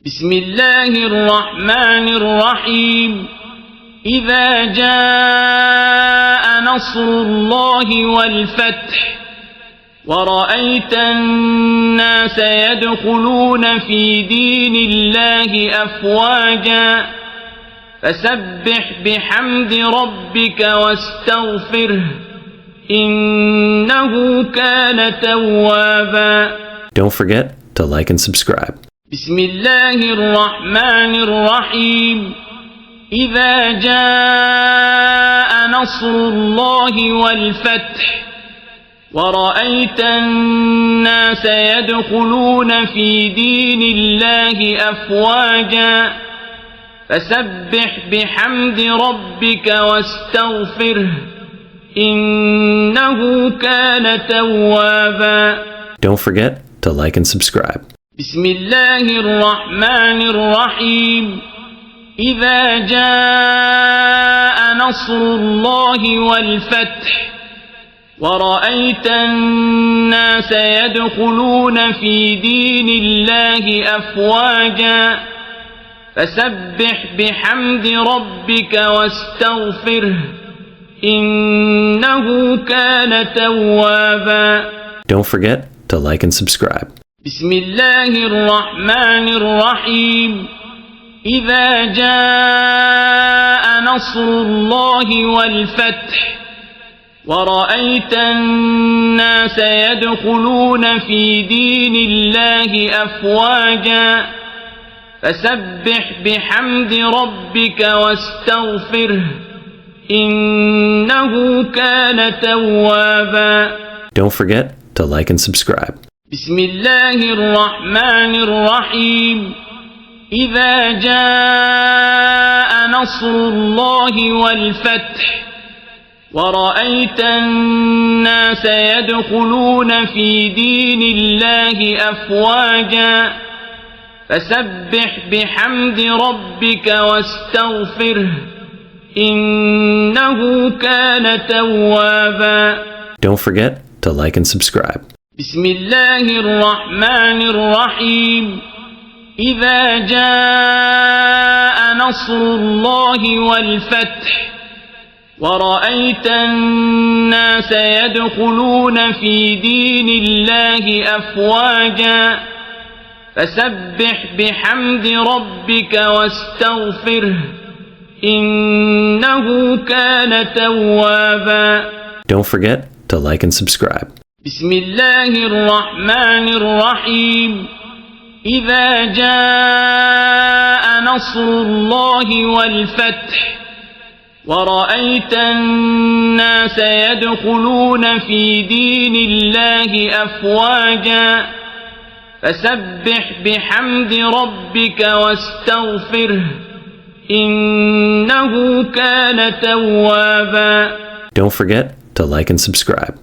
بسم الله الرحمن الرحيم إذا جاء نصر الله والفتح ورأيت الناس يدخلون في دين الله أفواجا فسبح بحمد ربك واستغفره إنه كان توابا. Don't forget to like and subscribe. بسم الله الرحمن الرحيم إذا جاء نصر الله والفتح ورأيت الناس يدخلون في دين الله أفواجا فسبح بحمد ربك واستغفره إنه كان توابا. Don't forget to like and subscribe. بسم الله الرحمن الرحيم إذا جاء نصر الله والفتح ورأيت الناس يدخلون في دين الله أفواجا فسبح بحمد ربك واستغفره إنه كان توابا. Don't forget to like and subscribe. بسم الله الرحمن الرحيم إذا جاء نصر الله والفتح ورأيت الناس يدخلون في دين الله أفواجا فسبح بحمد ربك واستغفره إنه كان توابا. Don't forget to like and subscribe. بسم الله الرحمن الرحيم إذا جاء نصر الله والفتح ورأيت الناس يدخلون في دين الله أفواجا فسبح بحمد ربك واستغفره إنه كان توابا. Don't forget to like and subscribe. بسم الله الرحمن الرحيم إذا جاء نصر الله والفتح ورأيت الناس يدخلون في دين الله أفواجا فسبح بحمد ربك واستغفره إنه كان توابا. Don't forget to like and subscribe. بسم الله الرحمن الرحيم إذا جاء نصر الله والفتح ورأيت الناس يدخلون في دين الله أفواجا فسبح بحمد ربك واستغفره إنه كان توابا. Don't forget to like and subscribe.